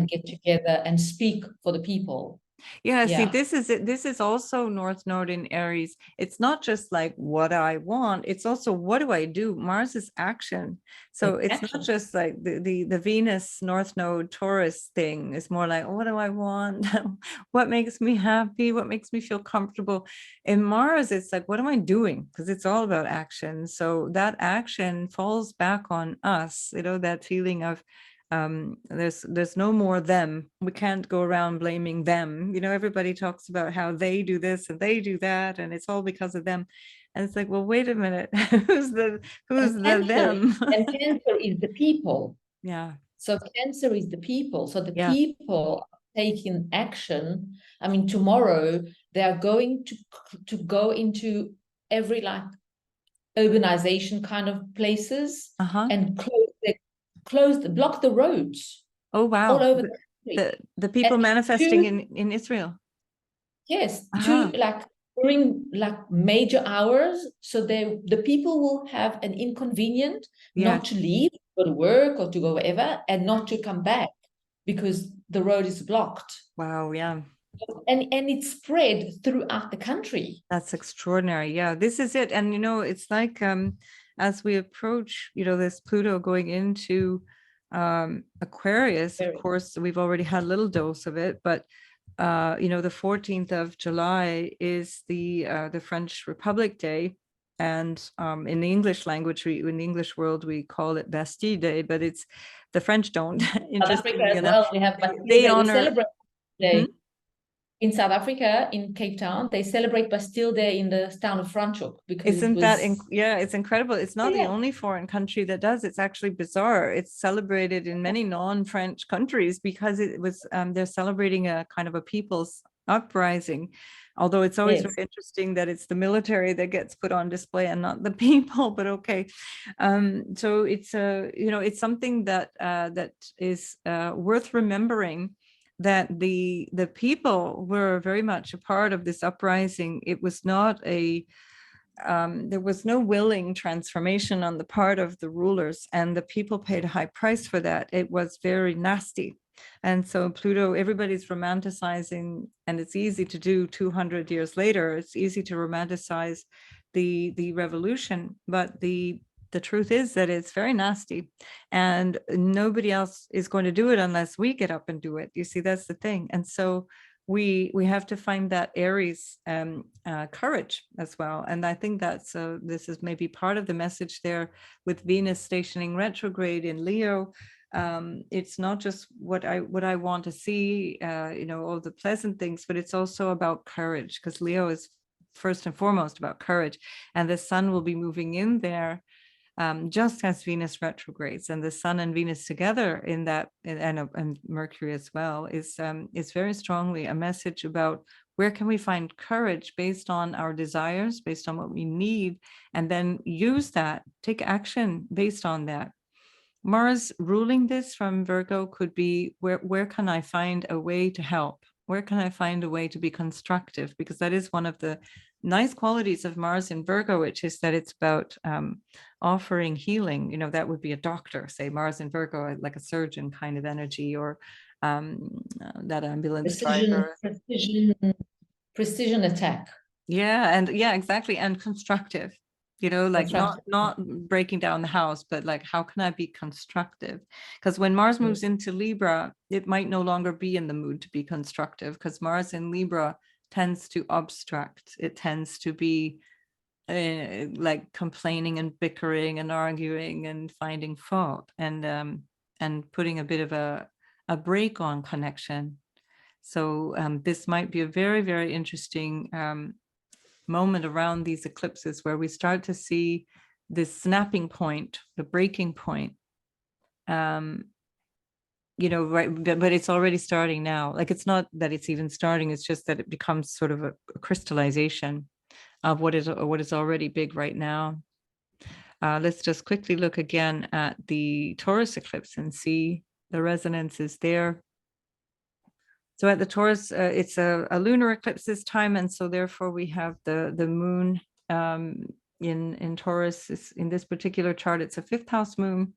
get together and speak for the people. Yeah, see, Yeah, this is it. This is also North Node in Aries. It's not just like what I want, it's also what do I do? Mars is action. So it's not action. just like the Venus North Node Taurus thing. It's more like what do I want? What makes me happy? What makes me feel comfortable? In Mars, it's like what am I doing? Because it's all about action. So that action falls back on us, that feeling of there's no more them. We can't go around blaming them. Everybody talks about how they do this and they do that, and it's all because of them. And it's like, well, wait a minute, who's the them? And Cancer is the people. Yeah, So Cancer is the people. So the yeah, people taking action. I mean, tomorrow they are going to go into every like urbanization kind of places uh-huh. and block the roads Oh all wow, over the country. the And people manifesting two, in Israel. yes, Uh-huh. two like during like major hours, so the people will have an inconvenient not Yes. to leave, go to work or to go wherever, and not to come back because the road is blocked. Wow, yeah. And it's spread throughout the country. That's extraordinary. Yeah, this is it. And it's like as we approach, this Pluto going into Aquarius, of course, we've already had a little dose of it, but the 14th of July is the French Republic Day. And in the English language, in the English world, we call it Bastille Day, but it's the French don't, South Africa interestingly as enough. well, we have Bastille They Day. We honor. celebrate Hmm? Day. In South Africa, in Cape Town, they celebrate Bastille Day in the town of Franschhoek because it Isn't that was yeah, it's incredible. It's not the yeah, only foreign country that does. It's actually bizarre. It's celebrated in many non-French countries because it was they're celebrating a kind of a people's uprising. Although it's always very yes. interesting that it's the military that gets put on display and not the people, but okay. So it's it's something that is worth remembering, that the people were very much a part of this uprising. It was not there was no willing transformation on the part of the rulers, and the people paid a high price for that. It was very nasty. And so Pluto, everybody's romanticizing, and it's easy to do 200 years later. It's easy to romanticize the revolution, but the truth is that it's very nasty, and nobody else is going to do it unless we get up and do it. You see, that's the thing. And so we have to find that Aries courage as well. And I think that's this is maybe part of the message there with Venus stationing retrograde in Leo. It's not just what I want to see, all the pleasant things, but it's also about courage, because Leo is first and foremost about courage, and the sun will be moving in there just as Venus retrogrades, and the Sun and Venus together in that, and Mercury as well, is very strongly a message about where can we find courage based on our desires, based on what we need, and then use that, take action based on that. Mars ruling this from Virgo could be where can I find a way to help? Where can I find a way to be constructive? Because that is one of the nice qualities of Mars in Virgo, which is that it's about offering healing. That would be a doctor, say Mars in Virgo, like a surgeon kind of energy, or that ambulance Precision, driver. precision, precision attack. Yeah, and yeah, exactly, and constructive. Like not Constructive. breaking down the house, but like how can I be constructive? Because when Mars moves into Libra, it might no longer be in the mood to be constructive, because Mars in Libra tends to obstruct. It tends to be like complaining and bickering and arguing and finding fault, and putting a bit of a break on connection. So this might be a very, very interesting moment around these eclipses, where we start to see this snapping point, the breaking point. Right, but it's already starting now. Like, it's not that it's even starting, it's just that it becomes sort of a crystallization of what is already big right now. Let's just quickly look again at the Taurus eclipse and see the resonances there. So at the Taurus, it's a lunar eclipse this time, and so therefore we have the moon in Taurus. In this particular chart, it's a fifth house moon.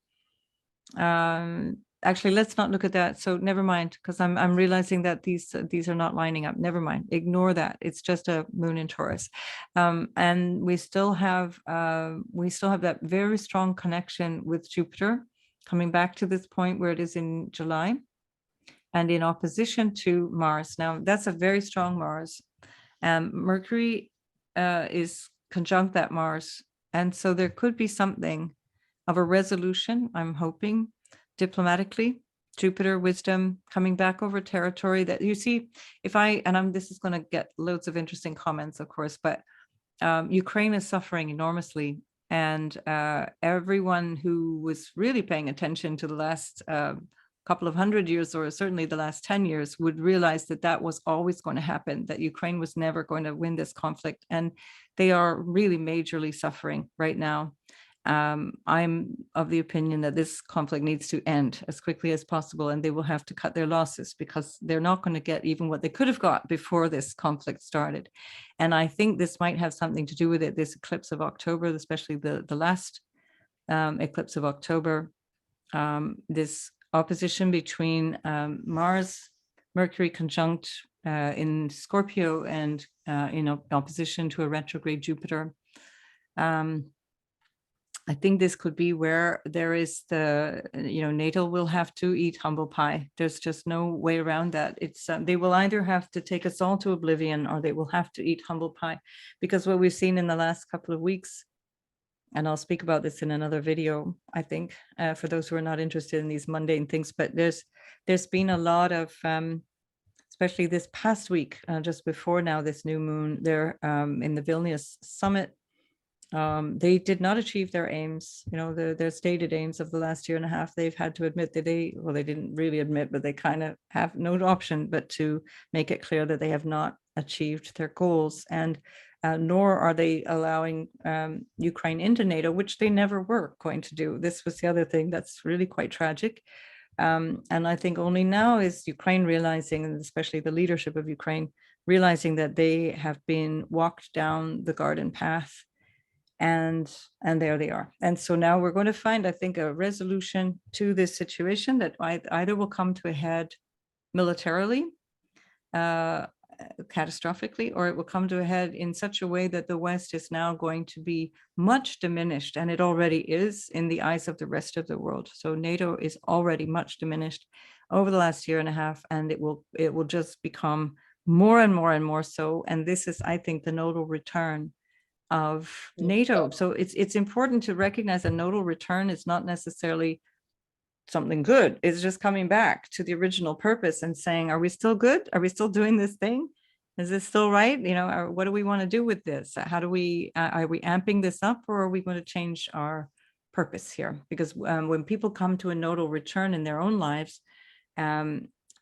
actually, let's not look at that. So never mind, because I'm realizing that these are not lining up. Never mind. Ignore that. It's just a moon in Taurus, and we still have that very strong connection with Jupiter, coming back to this point where it is in July, and in opposition to Mars. Now that's a very strong Mars. Mercury is conjunct that Mars, and so there could be something of a resolution, I'm hoping, diplomatically. Jupiter wisdom coming back over territory that you see. If I and I'm this is going to get loads of interesting comments, of course, but Ukraine is suffering enormously, and everyone who was really paying attention to the last couple of 100 years, or certainly the last 10 years, would realize that that was always going to happen, that Ukraine was never going to win this conflict, and they are really majorly suffering right now. I'm of the opinion that this conflict needs to end as quickly as possible, and they will have to cut their losses, because they're not going to get even what they could have got before this conflict started. And I think this might have something to do with it, this eclipse of October, especially the last eclipse of October, this opposition between Mars, Mercury conjunct in Scorpio, and in opposition to a retrograde Jupiter. I think this could be where there is natal will have to eat humble pie. There's just no way around that. It's they will either have to take us all to oblivion, or they will have to eat humble pie, because what we've seen in the last couple of weeks, and I'll speak about this in another video, I think, for those who are not interested in these mundane things, but there's been a lot of, especially this past week, just before now, this new moon there in the Vilnius summit. They did not achieve their aims, their stated aims of the last year and a half. They've had to admit that they didn't really admit, but they kind of have no option but to make it clear that they have not achieved their goals. And nor are they allowing Ukraine into NATO, which they never were going to do. This was the other thing that's really quite tragic. And I think only now is Ukraine realizing, and especially the leadership of Ukraine, realizing that they have been walked down the garden path. And there they are. And so now we're going to find, I think, a resolution to this situation that either will come to a head militarily, catastrophically, or it will come to a head in such a way that the West is now going to be much diminished, and it already is in the eyes of the rest of the world. So NATO is already much diminished over the last year and a half, and it will just become more and more and more so. And this is, I think, the nodal return of NATO. So it's important to recognize a nodal return is not necessarily something good. It's just coming back to the original purpose and saying, are we still good? Are we still doing this thing? Is this still right? Or what do we want to do with this? How do we, are we amping this up, or are we going to change our purpose here? Because when people come to a nodal return in their own lives,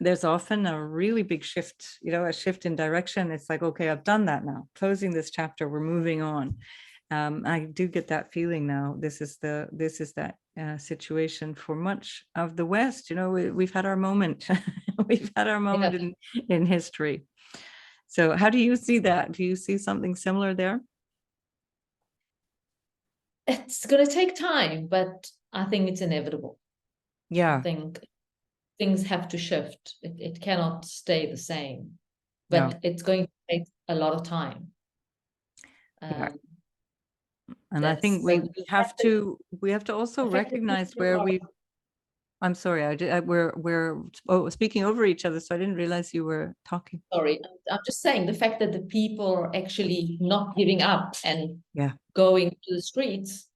there's often a really big shift, a shift in direction. It's like, okay, I've done that now. Closing this chapter, we're moving on. I do get that feeling now. This is that situation for much of the West. We've had our moment. We've had our moment in history. So how do you see that? Do you see something similar there? It's going to take time, but I think it's inevitable. Yeah. I think things have to shift. It cannot stay the same, but it's going to take a lot of time. And I think we have to also recognize where we. I'm sorry, we're speaking over each other, so I didn't realize you were talking. Sorry, I'm just saying the fact that the people are actually not giving up and going to the streets.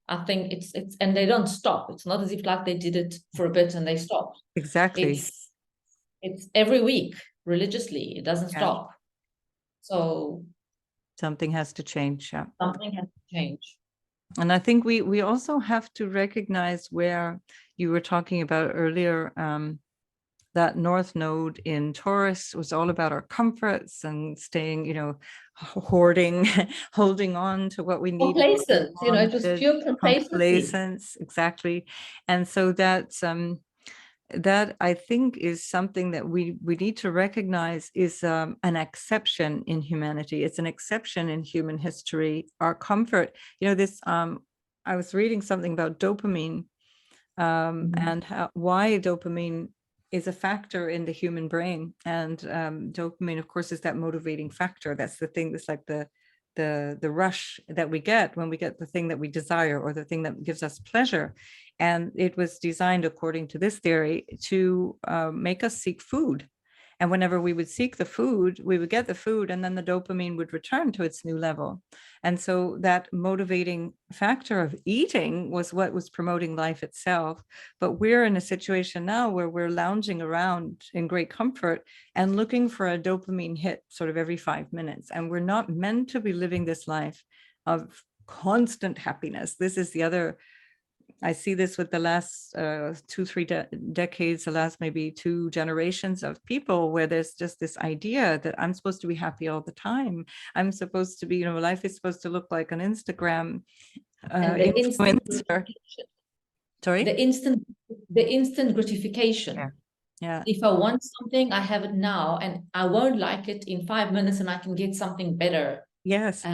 I think it's and they don't stop. It's not as if like they did it for a bit and they stopped. Exactly. It's every week religiously. It doesn't stop. So something has to change. Yeah. Something has to change. And I think we also have to recognize where you were talking about earlier, that North Node in Taurus was all about our comforts and staying, hoarding, holding on to what we need. Complacence, it was pure complacence. Exactly. And so that's that I think is something that we need to recognize is an exception in humanity. It's an exception in human history. Our comfort, this, I was reading something about dopamine and why dopamine is a factor in the human brain. And dopamine, of course, is that motivating factor. That's the thing that's like the rush that we get when we get the thing that we desire or the thing that gives us pleasure. And it was designed, according to this theory, to make us seek food. And whenever we would seek the food, we would get the food, and then the dopamine would return to its new level. And so that motivating factor of eating was what was promoting life itself. But we're in a situation now where we're lounging around in great comfort and looking for a dopamine hit sort of every 5 minutes. And we're not meant to be living this life of constant happiness. This is the other, I see this with the last 2-3 decades, the last maybe 2 generations of people, where there's just this idea that I'm supposed to be happy all the time. I'm supposed to be, life is supposed to look like an Instagram influencer. Sorry? The instant gratification. Yeah. If I want something, I have it now, and I won't like it in 5 minutes, and I can get something better. Yes.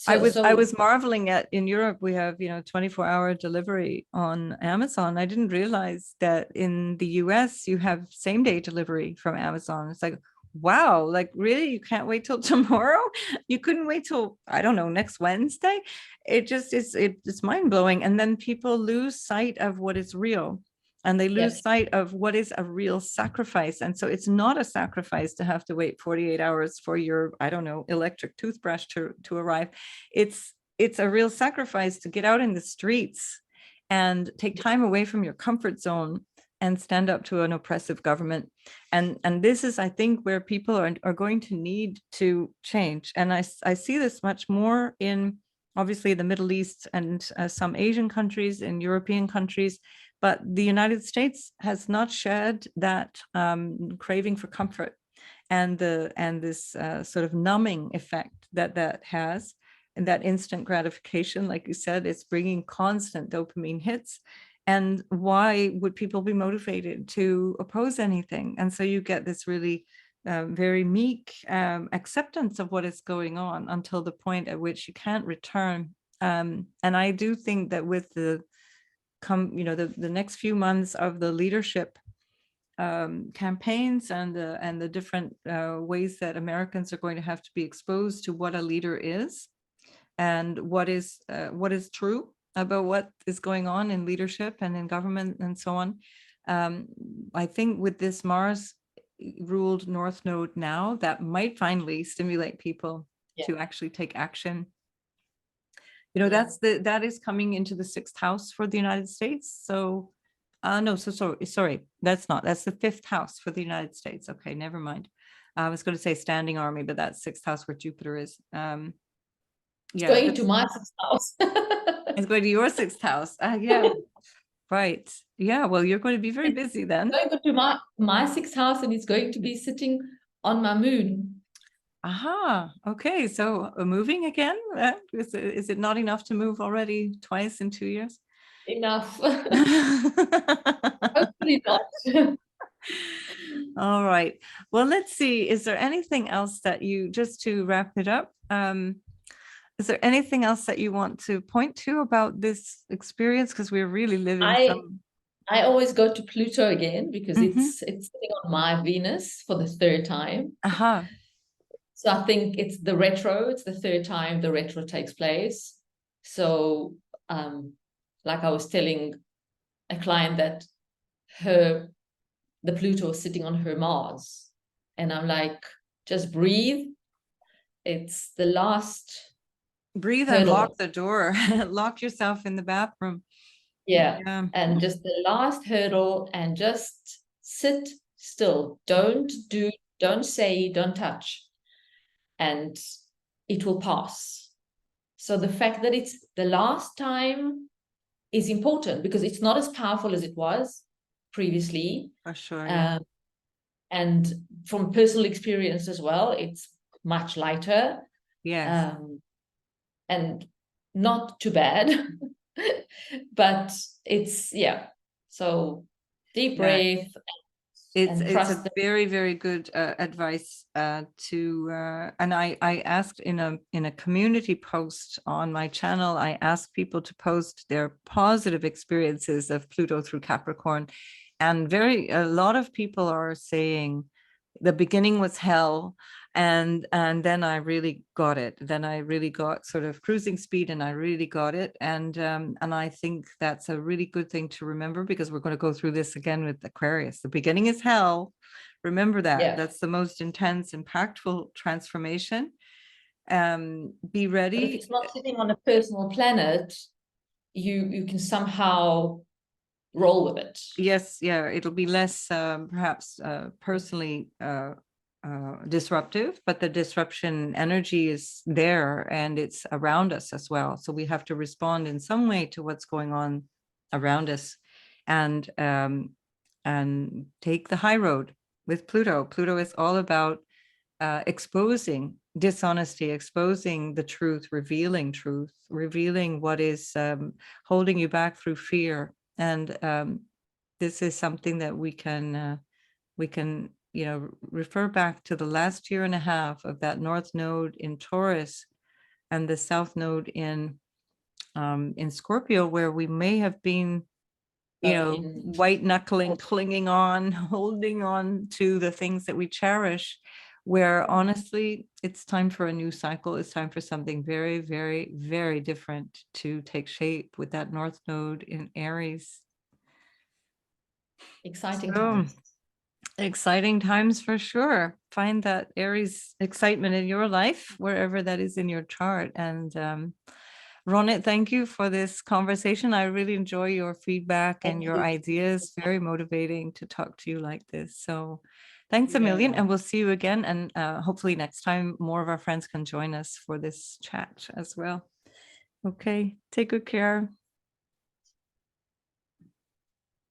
So, I was marveling at, in Europe, we have, 24-hour delivery on Amazon. I didn't realize that in the US, you have same day delivery from Amazon. It's like, wow, like really, you can't wait till tomorrow? You couldn't wait till, I don't know, next Wednesday? It just is, it's mind blowing. And then people lose sight of what is real. And they lose sight of what is a real sacrifice. And so it's not a sacrifice to have to wait 48 hours for your, I don't know, electric toothbrush to arrive. It's a real sacrifice to get out in the streets and take time away from your comfort zone and stand up to an oppressive government. And this is, I think, where people are going to need to change. And I see this much more in, obviously, the Middle East and some Asian countries, in European countries. But the United States has not shed that craving for comfort and this sort of numbing effect that has, and that instant gratification, like you said, it's bringing constant dopamine hits. And why would people be motivated to oppose anything? And so you get this really very meek acceptance of what is going on until the point at which you can't return. And I do think that with the next few months of the leadership campaigns and the different ways that Americans are going to have to be exposed to what a leader is and what is true about what is going on in leadership and in government and so on. I think with this Mars ruled North Node now, that might finally stimulate people to actually take action. That is coming into the 6th house for the United States. So sorry, that's the 5th house for the United States. Okay, never mind. I was going to say standing army, but that's 6th house where Jupiter is. It's going to my 6th house. It's going to your 6th house. Yeah. Right. Yeah. Well, you're going to be very busy then. It's going to my 6th house, and it's going to be sitting on my moon. Aha. Okay. So moving again? Is it not enough to move already twice in 2 years? Enough. Hopefully not. All right. Well, let's see. Is there anything else that you, just to wrap it up, is there anything else that you want to point to about this experience? Because we're really living I always go to Pluto again because it's sitting on my Venus for the 3rd time. So I think it's the 3rd time the retro takes place. So like I was telling a client that the Pluto is sitting on her Mars. And I'm like, just breathe. It's the last breathe hurdle. And lock the door. Lock yourself in the bathroom. Yeah. And just the last hurdle, and just sit still. Don't say, don't touch. And it will pass. So the fact that it's the last time is important because it's not as powerful as it was previously. For sure. Yeah. And from personal experience as well, it's much lighter. Yes. And not too bad. But it's, so deep breath, It's and a trust that. very, very good advice and I asked in a community post on my channel, I asked people to post their positive experiences of Pluto through Capricorn, and a lot of people are saying the beginning was hell, and then I really got it. Then I really got sort of cruising speed, and I really got it. And I think that's a really good thing to remember, because we're going to go through this again with Aquarius. The beginning is hell. Remember that. Yeah. That's the most intense, impactful transformation. Be But if ready. it's not sitting on a personal planet, you can somehow roll with it. Yes, yeah, it'll be less perhaps personally disruptive, but the disruption energy is there and it's around us as well. So we have to respond in some way to what's going on around us, and take the high road with Pluto. Pluto is all about exposing dishonesty, exposing the truth, revealing what is holding you back through fear. And this is something that we can refer back to the last year and a half of that North Node in Taurus and the South Node in Scorpio, where we may have been white knuckling, clinging on, holding on to the things that we cherish, where honestly, it's time for a new cycle. It's time for something very, very, very different to take shape with that North Node in Aries. Exciting times. Exciting times for sure. Find that Aries excitement in your life, wherever that is in your chart. And Ronit, thank you for this conversation. I really enjoy your feedback and your ideas. Very motivating to talk to you like this. So thanks a million, and we'll see you again. And hopefully next time more of our friends can join us for this chat as well. Okay, take good care.